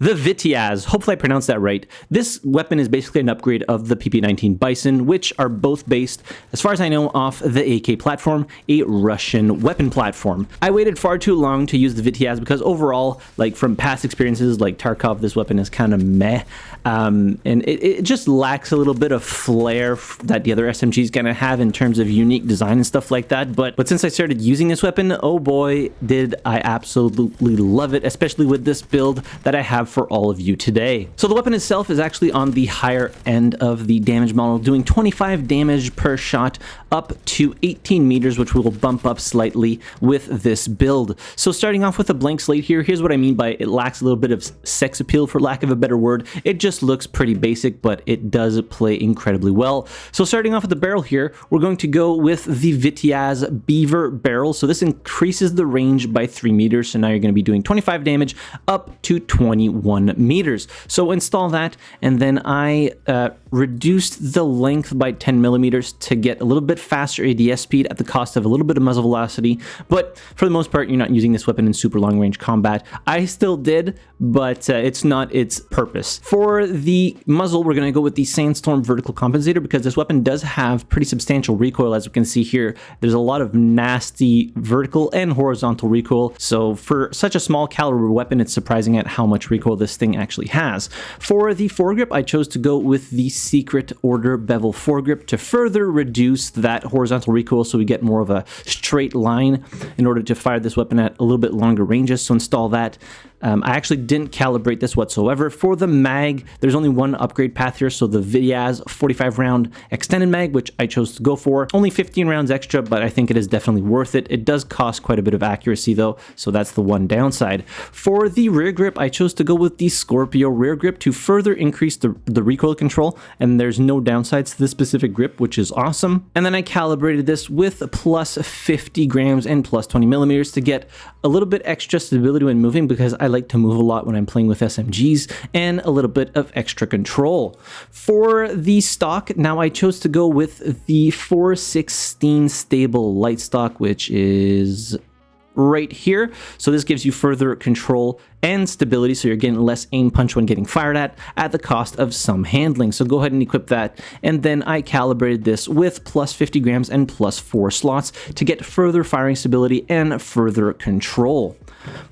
The Vityaz, hopefully I pronounced that right. This weapon is basically an upgrade of the PP-19 Bison, which are both based, as far as I know, off the AK platform, a Russian weapon platform. I waited far too long to use the Vityaz because overall, like from past experiences like Tarkov, this weapon is kind of meh. And it just lacks a little bit of flair that the other SMG is going to have in terms of unique design and stuff like that. But since I started using this weapon, oh boy, did I absolutely love it, especially with this build that I have for all of you today. So the weapon itself is actually on the higher end of the damage model, doing 25 damage per shot up to 18 meters, which will bump up slightly with this build. So starting off with a blank slate here, here's what I mean by it lacks a little bit of sex appeal, for lack of a better word. It just looks pretty basic, but it does play incredibly well. So starting off with the barrel here, we're going to go with the Vityaz Beaver barrel. So this increases the range by 3 meters. So now you're going to be doing 25 damage up to 21 meters. So install that, and then I reduced the length by 10 millimeters to get a little bit faster ADS speed at the cost of a little bit of muzzle velocity. But for the most part, you're not using this weapon in super long range combat. I still did, but it's not its purpose. For the muzzle, we're going to go with the Sandstorm vertical compensator because this weapon does have pretty substantial recoil. As we can see here, there's a lot of nasty vertical and horizontal recoil. So for such a small caliber weapon, it's surprising at how much recoil this thing actually has. For the foregrip, I chose to go with the Secret Order bevel foregrip to further reduce that horizontal recoil so we get more of a straight line in order to fire this weapon at a little bit longer ranges. So install that. I actually didn't calibrate this whatsoever. For the mag, there's only one upgrade path here, so the Vityaz 45 round extended mag, which I chose to go for. Only 15 rounds extra, but I think it is definitely worth it. It does cost quite a bit of accuracy though, so that's the one downside. For the rear grip, I chose to go with the Scorpio rear grip to further increase the recoil control, and there's no downsides to this specific grip, which is awesome. And then I calibrated this with plus 50 grams and plus 20 millimeters to get a little bit extra stability when moving, because I like to move a lot when I'm playing with SMGs, and a little bit of extra control. For the stock, now I chose to go with the 416 stable light stock, which is right here. So this gives you further control and stability, so you're getting less aim punch when getting fired at the cost of some handling. So go ahead and equip that, and then I calibrated this with plus 50 grams and plus 4 slots to get further firing stability and further control.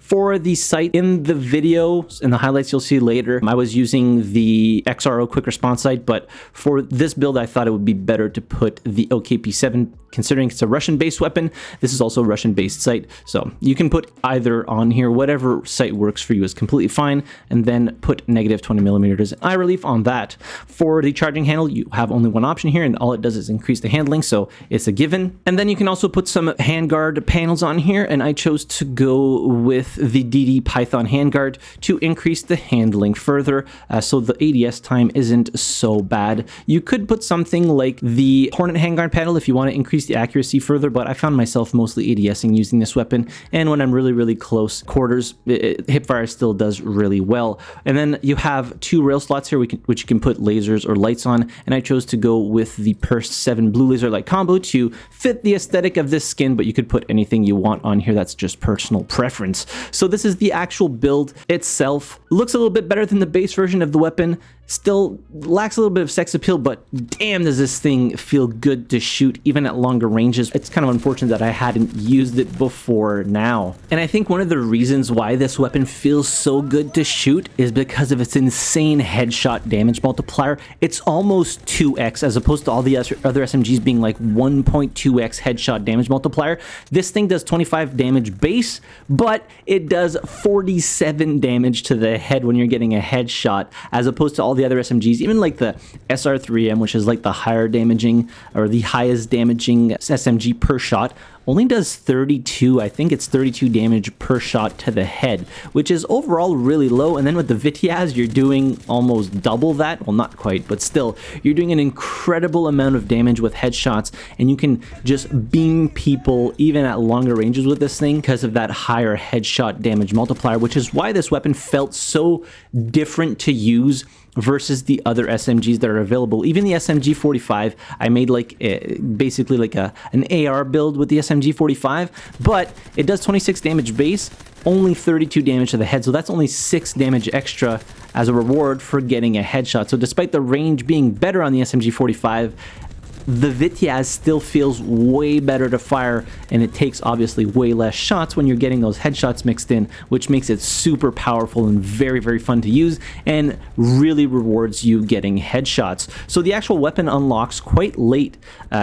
For the sight, in the video and the highlights you'll see later, I was using the XRO quick response sight, but for this build I thought it would be better to put the OKP7, considering it's a Russian-based weapon. This is also a Russian-based sight, so you can put either on here. Whatever sight works for you is completely fine, and then put negative 20 millimeters eye relief on that. For the charging handle, you have only one option here, and all it does is increase the handling, so it's a given. And then you can also put some handguard panels on here, and I chose to go with the DD Python handguard to increase the handling further, so the ADS time isn't so bad. You could put something like the Hornet handguard panel if you want to increase the accuracy further, but I found myself mostly ADSing using this weapon, and when I'm really close quarters, hipfire still does really well. And then you have 2 rail slots here which you can put lasers or lights on, and I chose to go with the Purse 7 blue laser light combo to fit the aesthetic of this skin, but you could put anything you want on here. That's just personal preference. So this is the actual build itself. Looks a little bit better than the base version of the weapon. Still lacks a little bit of sex appeal, but damn does this thing feel good to shoot even at longer ranges. It's kind of unfortunate that I hadn't used it before now. And I think one of the reasons why this weapon feels so good to shoot is because of its insane headshot damage multiplier. It's almost 2x as opposed to all the other SMGs being like 1.2x headshot damage multiplier. This thing does 25 damage base, but it does 47 damage to the head when you're getting a headshot, as opposed to all the other SMGs, even like the SR3M, which is like the higher damaging or the highest damaging SMG per shot, only does 32, I think it's 32 damage per shot to the head, which is overall really low. And then with the Vityaz, you're doing almost double that. Well, not quite, but still, you're doing an incredible amount of damage with headshots, and you can just beam people even at longer ranges with this thing because of that higher headshot damage multiplier, which is why this weapon felt so different to use versus the other SMGs that are available. Even the SMG 45, I made like basically like an AR build with the SMG SMG45, but it does 26 damage base, only 32 damage to the head, so that's only 6 damage extra as a reward for getting a headshot. So despite the range being better on the SMG45, the Vityaz still feels way better to fire, and it takes obviously way less shots when you're getting those headshots mixed in, which makes it super powerful and very, very fun to use and really rewards you getting headshots. So the actual weapon unlocks quite late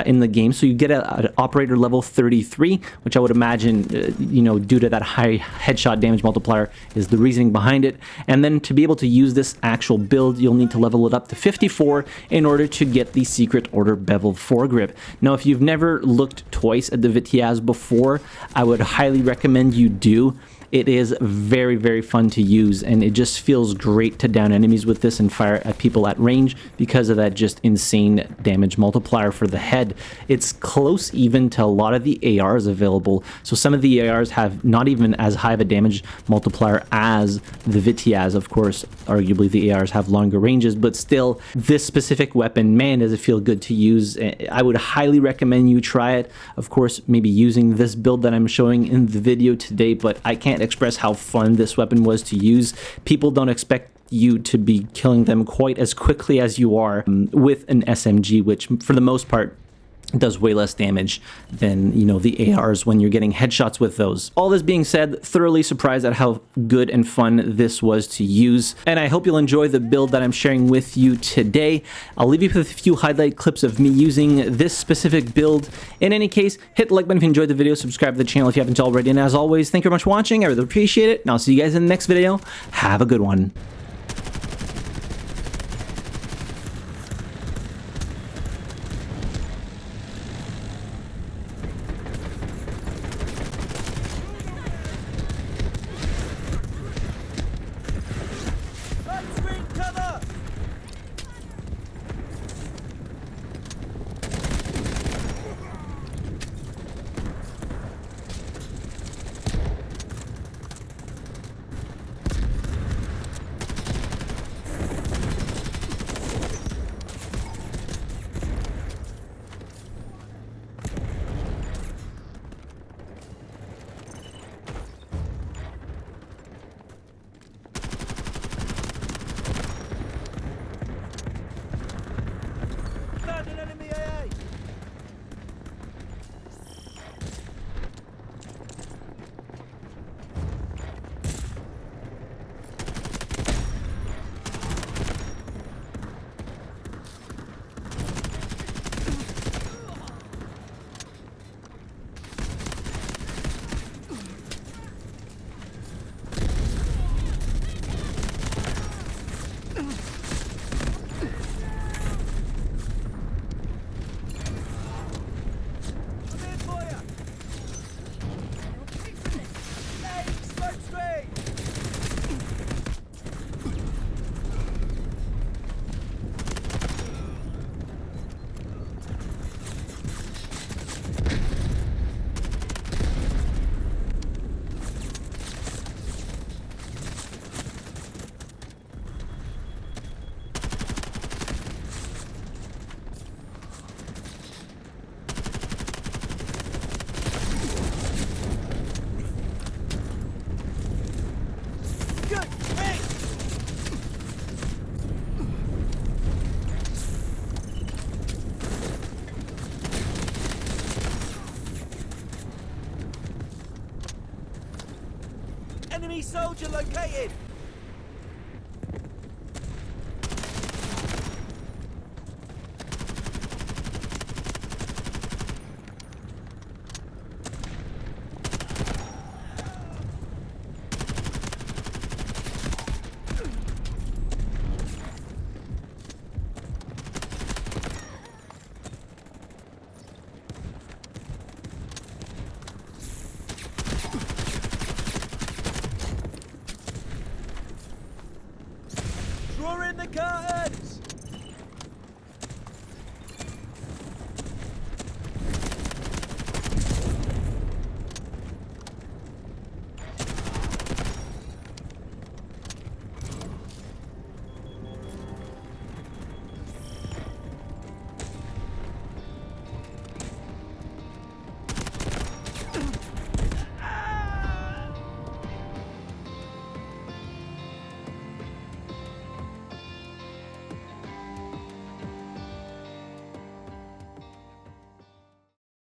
in the game, so you get an operator level 33, which I would imagine, you know, due to that high headshot damage multiplier is the reasoning behind it. And then to be able to use this actual build, you'll need to level it up to 54 in order to get the Secret Order Bevel foregrip. Now, if you've never looked twice at the Vityaz before, I would highly recommend you do. It is very, very fun to use, and it just feels great to down enemies with this and fire at people at range because of that just insane damage multiplier for the head. It's close even to a lot of the ARs available, so some of the ARs have not even as high of a damage multiplier as the Vityaz. Of course, arguably the ARs have longer ranges, but still, this specific weapon, man, does it feel good to use. I would highly recommend you try it. Of course, maybe using this build that I'm showing in the video today, but I can't express how fun this weapon was to use. People don't expect you to be killing them quite as quickly as you are with an SMG, which for the most part does way less damage than, you know, the ARs when you're getting headshots with those. All this being said, thoroughly surprised at how good and fun this was to use, and I hope you'll enjoy the build that I'm sharing with you today. I'll leave you with a few highlight clips of me using this specific build. In any case, hit the like button if you enjoyed the video, subscribe to the channel if you haven't already, and as always, thank you very much for watching. I really appreciate it, and I'll see you guys in the next video. Have a good one. Enemy soldier located! Draw in the curtains!